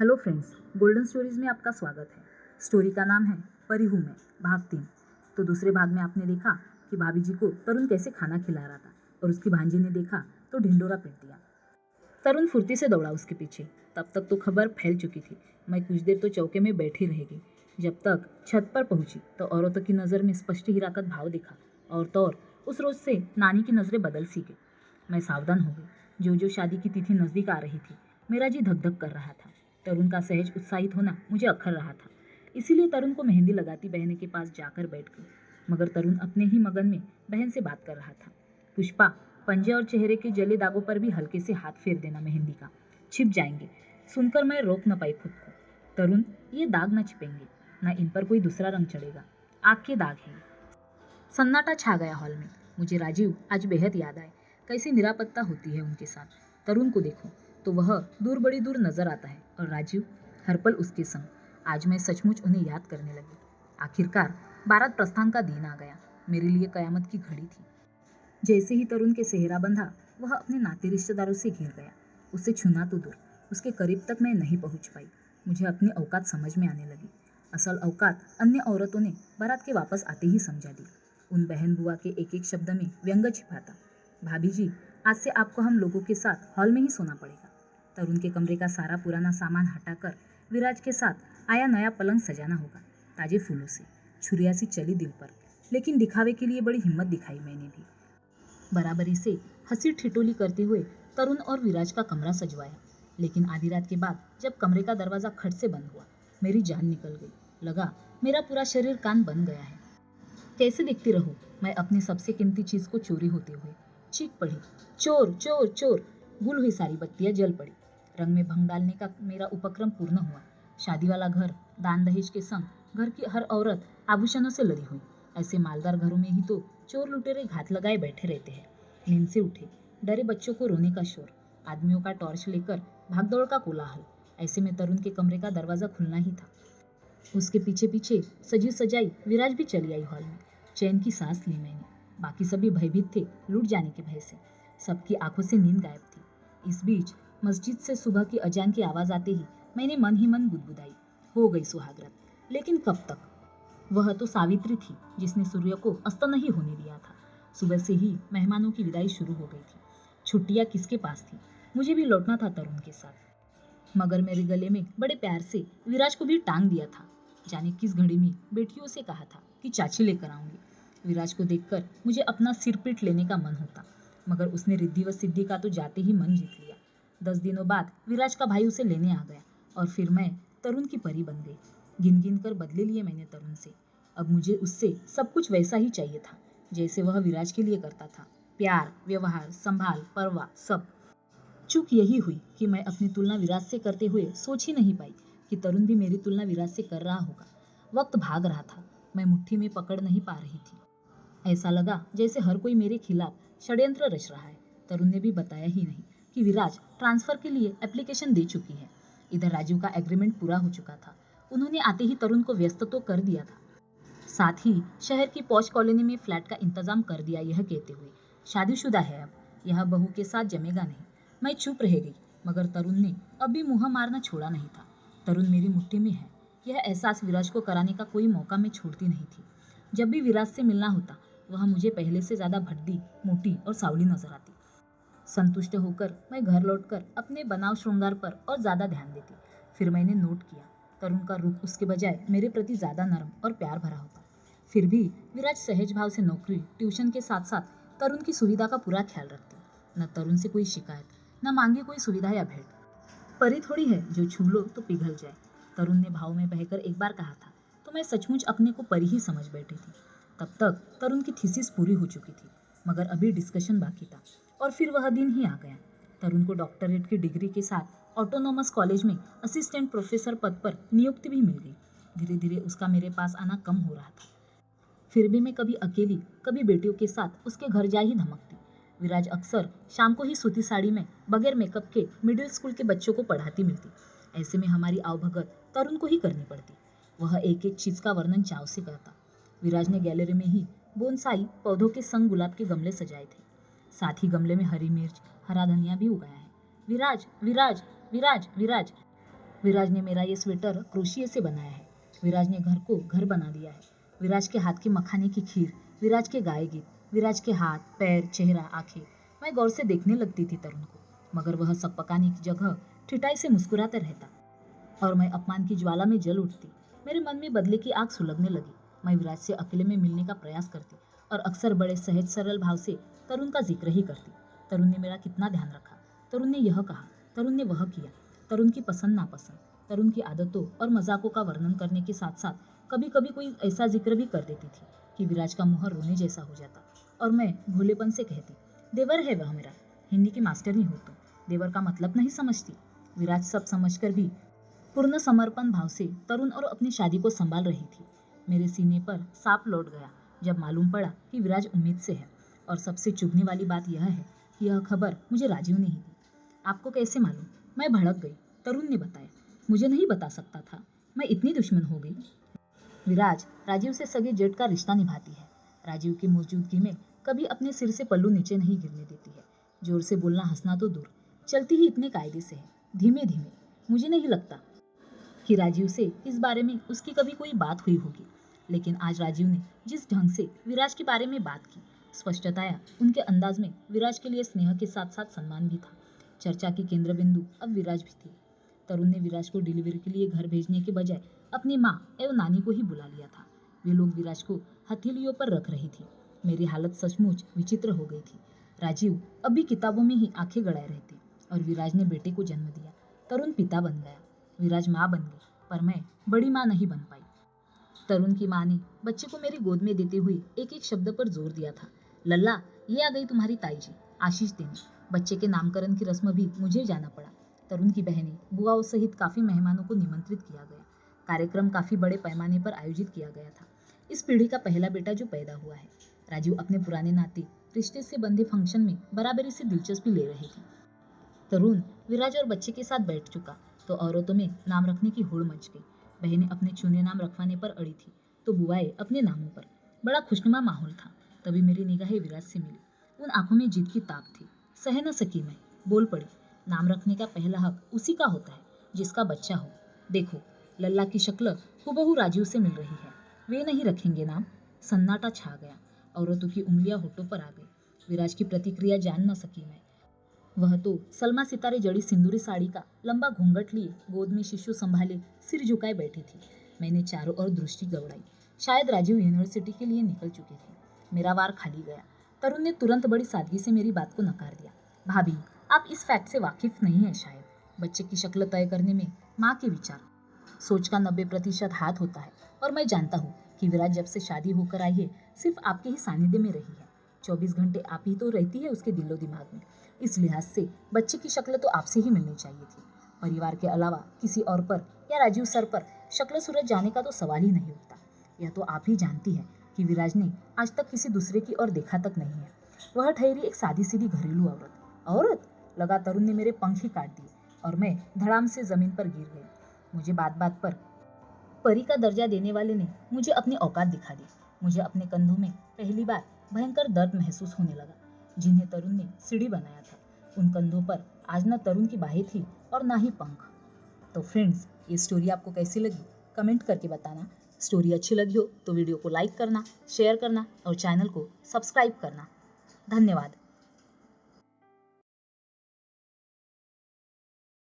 Hello friends, golden stories में आपका स्वागत है। स्टोरी का नाम है परी हूँ मैं, भाग 3। तो दूसरे भाग में आपने देखा कि भाभी जी को तरुण कैसे खाना खिला रहा था और उसकी भांजी ने देखा तो ढिंडोरा पीट दिया। तरुण फुर्ती से दौड़ा उसके पीछे। तब तक तो खबर फैल चुकी थी। मैं कुछ देर तो चौके में बैठी रह गई। जब तक छत पर पहुंची तो औरतों की नज़र में स्पष्ट हिराकत भाव दिखा और तो और उस रोज से नानी की नज़रें बदल सी गई। मैं सावधान हो गई। जो शादी की तिथि नज़दीक आ रही थी, मेरा जी धक धक कर रहा था। तरुण का सहज उत्साहित होना मुझे अखर रहा था। इसीलिए तरुण को मेहंदी लगाती बहन के पास जाकर बैठ गई। मगर तरुण अपने ही मगन में बहन से बात कर रहा था। पुष्पा, पंजे और चेहरे के जले दागों पर भी हल्के से हाथ फेर देना, मेहंदी का छिप जाएंगे। सुनकर मैं रोक न पाई खुद को। तरुण, ये दाग न छिपेंगे, न इन पर कोई दूसरा रंग चढ़ेगा। आग के दाग हैं। सन्नाटा छा गया हॉल में। मुझे राजीव आज बेहद याद आए। कैसी निरापत्ता होती है उनके साथ। तरुण को देखो तो वह दूर बड़ी दूर नजर आता है और राजीव हर पल उसके संग। आज मैं सचमुच उन्हें याद करने लगी। आखिरकार बारात प्रस्थान का दिन आ गया। मेरे लिए कयामत की घड़ी थी। जैसे ही तरुण के सेहरा बंधा, वह अपने नाते रिश्तेदारों से घिर गया। उसे छूना तो दूर, उसके करीब तक मैं नहीं पहुंच पाई। मुझे अपनी औकात समझ में आने लगी। असल औकात अन्य औरतों ने बारात के वापस आते ही समझा दी। उन बहन बुआ के एक एक शब्द में व्यंग छिपाता। भाभी जी, आज से आपको हम लोगों के साथ हॉल में ही सोना पड़ेगा। तरुण के कमरे का सारा पुराना सामान हटाकर विराज के साथ आया नया पलंग सजाना होगा, ताजे फूलों से। छुरिया सी चली दिल पर, लेकिन दिखावे के लिए बड़ी हिम्मत दिखाई मैंने भी। बराबरी से हंसी ठिठोली करते हुए तरुण और विराज का कमरा सजवाया। लेकिन आधी रात के बाद जब कमरे का दरवाजा खट से बंद हुआ, मेरी जान निकल गई। लगा मेरा पूरा शरीर कान बन गया है। कैसे देखती रहूं मैं अपनी सबसे कीमती चीज को चोरी होते हुए। चीख पड़ी, चोर चोर चोर। गुल हुई सारी बत्तियां जल पड़ी। रंग में भंग डालने का मेरा उपक्रम पूर्ण हुआ। शादी वाला घर, दान दहेज के संग घर की हर औरत आभूषणों से लदी हुई। ऐसे मालदार घरों में ही तो चोर लुटेरे घात लगाए बैठे रहते हैं। नींद से उठे, डरे बच्चों को रोने का शोर, आदमियों का टॉर्च लेकर भागदौड़ का कोलाहल। ऐसे में तरुण के कमरे का दरवाजा खुलना ही था। उसके पीछे पीछे सजी सजाई विराज भी चली आई हॉल में। चैन की सांस ली मैंने। बाकी सभी भयभीत थे लूट जाने के भय से। सबकी आंखों से नींद गायब थी। इस बीच मस्जिद से सुबह की अजान की आवाज आते ही मैंने मन ही मन बुदबुदाई, हो गई सुहागरात। लेकिन कब तक? वह तो सावित्री थी जिसने सूर्य को अस्त नहीं होने दिया था। सुबह से ही मेहमानों की विदाई शुरू हो गई थी। छुट्टियां किसके पास थी? मुझे भी लौटना था तरुण के साथ। मगर मेरे गले में बड़े प्यार से विराज को भी टांग दिया था। जाने किस घड़ी में बेटियों से कहा था कि चाची लेकर आऊंगी। विराज को देखकर मुझे अपना सिर पीट लेने का मन होता, मगर उसने रिद्धि व सिद्धि का तो जाते ही मन जीत लिया। 10 दिनों बाद विराज का भाई उसे लेने आ गया और फिर मैं तरुण की परी बन गई। गिन गिन कर बदले लिए मैंने तरुण से। अब मुझे उससे सब कुछ वैसा ही चाहिए था जैसे वह विराज के लिए करता था। प्यार, व्यवहार, संभाल, परवाह, सब। चूक यही हुई कि मैं अपनी तुलना विराज से करते हुए सोच ही नहीं पाई कि तरुण भी मेरी तुलना विराज से कर रहा होगा। वक्त भाग रहा था। मैं मुट्ठी में पकड़ नहीं पा रही थी। ऐसा लगा जैसे हर कोई मेरे खिलाफ षड्यंत्र रच रहा है। तरुण ने भी बताया ही नहीं कि विराज ट्रांसफर के लिए एप्लीकेशन दे चुकी है। इधर राजीव का एग्रीमेंट पूरा हो चुका था। उन्होंने आते ही तरुण को व्यस्त तो कर दिया था, साथ ही शहर की पॉश कॉलोनी में फ्लैट का इंतजाम कर दिया, यह कहते हुए शादीशुदा है अब, यह बहू के साथ जमेगा नहीं। मैं चुप रह गई, मगर तरुण ने अभी मुंह मारना छोड़ा नहीं था। तरुण मेरी मुट्ठी में है, यह एहसास विराज को कराने का कोई मौका मैं छोड़ती नहीं थी। जब भी विराज से मिलना होता, वह मुझे पहले से ज्यादा भद्दी, मोटी और सावली नजर आती। संतुष्ट होकर मैं घर लौटकर अपने बनाव श्रृंगार पर और ज्यादा ध्यान देती। फिर मैंने नोट किया, तरुण का रुख उसके बजाय मेरे प्रति ज्यादा नरम और प्यार भरा होता। फिर भी विराज सहज भाव से नौकरी, ट्यूशन के साथ साथ तरुण की सुविधा का पूरा ख्याल रखते। न तरुण से कोई शिकायत, न मांगे कोई सुविधा या भेंट। परी थोड़ी है जो छू लो तो पिघल जाए। तरुण ने भाव में बहकर एक बार कहा था तो मैं सचमुच अपने को परी ही समझ बैठी थी। तब तक तरुण की थीसिस पूरी हो चुकी थी, मगर अभी डिस्कशन बाकी था। और फिर वह दिन ही आ गया। तरुण को डॉक्टरेट की डिग्री के साथ ऑटोनोमस कॉलेज में असिस्टेंट प्रोफेसर पद पर नियुक्ति भी मिल गई। धीरे धीरे उसका मेरे पास आना कम हो रहा था। फिर भी मैं कभी अकेली, कभी बेटियों के साथ उसके घर जा ही धमकती। विराज अक्सर शाम को ही सूती साड़ी में बगैर मेकअप के मिडिल स्कूल के बच्चों को पढ़ाती मिलती। ऐसे में हमारी आवभगत तरुण को ही करनी पड़ती। वह एक एक चीज का वर्णन चाव से करता। विराज ने गैलरी में ही बोनसाई पौधों के संग गुलाब के गमले सजाए थे। साथ ही गमले में हरी मिर्च, हरा धनिया भी उगाया है। विराज विराज विराज विराज, विराज ने मेरा ये स्वेटर क्रोशिये से बनाया है। विराज ने घर को घर बना दिया है। विराज के हाथ की मखाने की खीर, विराज के गाए गीत, विराज के हाथ, पैर, चेहरा, आंखें। मैं गौर से देखने लगती थी तरुण को, मगर वह सब पकाने की जगह ठिठाई से मुस्कुराता रहता और मैं अपमान की ज्वाला में जल उठती। मेरे मन में बदले की आग सुलगने लगी। मैं विराज से अकेले में मिलने का प्रयास करती और अक्सर बड़े सहज सरल भाव से तरुण का जिक्र ही करती। तरुण ने मेरा कितना ध्यान रखा, तरुण ने यह कहा, तरुण ने वह किया, तरुण की पसंद नापसंद, तरुण की आदतों और मजाकों का वर्णन करने के साथ साथ कभी कभी कोई ऐसा जिक्र भी कर देती थी कि विराज का मुंह रोने जैसा हो जाता और मैं भोलेपन से कहती, देवर है वह मेरा, हिंदी की मास्टर ही हो तुम, देवर का मतलब नहीं समझती। विराज सब समझकर भी पूर्ण समर्पण भाव से तरुण और अपनी शादी को संभाल रही थी। मेरे सीने पर सांप लौट गया जब मालूम पड़ा कि विराज उम्मीद से है। और सबसे चुभने वाली बात यह है कि यह खबर मुझे राजीव ने ही दी। आपको कैसे मालूम? मैं भड़क गई। तरुण ने बताया। मुझे नहीं बता सकता था, मैं इतनी दुश्मन हो गई। विराज राजीव से सगे जेठ का रिश्ता निभाती है। राजीव की मौजूदगी में कभी अपने सिर से पल्लू नीचे नहीं गिरने देती है। जोर से बोलना हंसना तो दूर, चलती ही इतने कायदे से है, धीमे धीमे। मुझे नहीं लगता कि राजीव से इस बारे में उसकी कभी कोई बात हुई होगी, लेकिन आज राजीव ने जिस ढंग से विराज के बारे में बात की, स्पष्टताया उनके अंदाज में विराज के लिए स्नेह के साथ साथ सम्मान भी था। चर्चा की केंद्र बिंदु अब विराज भी थी। तरुण ने विराज को डिलीवरी के लिए घर भेजने के बजाय अपनी माँ एवं नानी को ही बुला लिया था। वे लोग विराज को हथेलियों पर रख रही थी। मेरी हालत सचमुच विचित्र हो गई थी। राजीव अब भी किताबों में ही आंखें गड़ाए रहते और विराज ने बेटे को जन्म दिया। तरुण पिता बन गया, विराज माँ बन गई, पर मैं बड़ी माँ नहीं बन पाई। तरुण की माँ ने बच्चे को मेरी गोद में देते हुए एक एक शब्द पर जोर दिया था। लल्ला, ये आ गई तुम्हारी ताई जी, आशीष देने। बच्चे के नामकरण की रस्म भी मुझे जाना पड़ा। तरुण की बहनें, बुआओं सहित काफी मेहमानों को निमंत्रित किया गया। कार्यक्रम काफी बड़े पैमाने पर आयोजित किया गया था। इस पीढ़ी का पहला बेटा जो पैदा हुआ है। राजीव अपने पुराने नाते रिश्ते से बंधे फंक्शन में बराबरी से दिलचस्पी ले रही थी। तरुण विराज और बच्चे के साथ बैठ चुका तो औरतों में नाम रखने की होड़ मच गई। बहनें अपने चुने नाम रखवाने पर अड़ी थी तो बुआएं अपने नामों पर। बड़ा खुशनुमा माहौल था। तभी मेरी निगाहें विराज से मिली। उन आंखों में जीत की ताप थी। सह न सकी मैं, बोल पड़ी। नाम रखने का पहला हक उसी का होता है जिसका बच्चा हो। देखो, लल्ला की शक्ल हूबहू राजीव से मिल रही है। वे नहीं रखेंगे नाम। सन्नाटा छा गया। औरतों की उंगलियां होठों पर आ गई। विराज की प्रतिक्रिया जान न सकी मैं। वह तो सलमा सितारे जड़ी सिंदूरी साड़ी का लंबा घूंघट लिए गोद में शिशु संभाले सिर झुकाए बैठी थी। मैंने चारों ओर दृष्टि गवड़ाई। शायद राजीव यूनिवर्सिटी के लिए निकल चुके थे। मेरा वार खाली गया। तरुण ने तुरंत बड़ी सादगी से मेरी बात को नकार दिया। भाभी, आप इस फैक्ट से वाकिफ नहीं है शायद। बच्चे की शक्ल तय करने में माँ के विचार, सोच का 90% हाथ होता है। और मैं जानता हूँ कि विराज जब से शादी होकर आई है सिर्फ आपके ही सानिध्य में रही है। 24 घंटे आप ही तो रहती है उसके दिलो दिमाग में। इस लिहाज से बच्चे की शक्ल तो आपसे ही मिलनी चाहिए थी। परिवार के अलावा किसी और पर या राजीव सर पर शक्ल सूरत जाने का तो सवाल ही नहीं उठता। यह तो आप ही जानती है कि विराज ने आज तक किसी दूसरे की ओर देखा तक नहीं है। वह ठहरी एक सादी सीधी घरेलू औरत लगा तरुण ने मेरे पंख ही काट दिए और मैं धड़ाम से जमीन पर गिर गई। मुझे बात बात पर परी का दर्जा देने वाले ने मुझे अपनी औकात दिखा दी। मुझे अपने कंधों में पहली बार भयंकर दर्द महसूस होने लगा, जिन्हें तरुण ने सीढ़ी बनाया था। उन कंधों पर आज न तरुण की बाहें थी और ना ही पंख। तो फ्रेंड्स, ये स्टोरी आपको कैसी लगी कमेंट करके बताना। स्टोरी अच्छी लगी हो तो वीडियो को लाइक करना, शेयर करना और चैनल को सब्सक्राइब करना। धन्यवाद।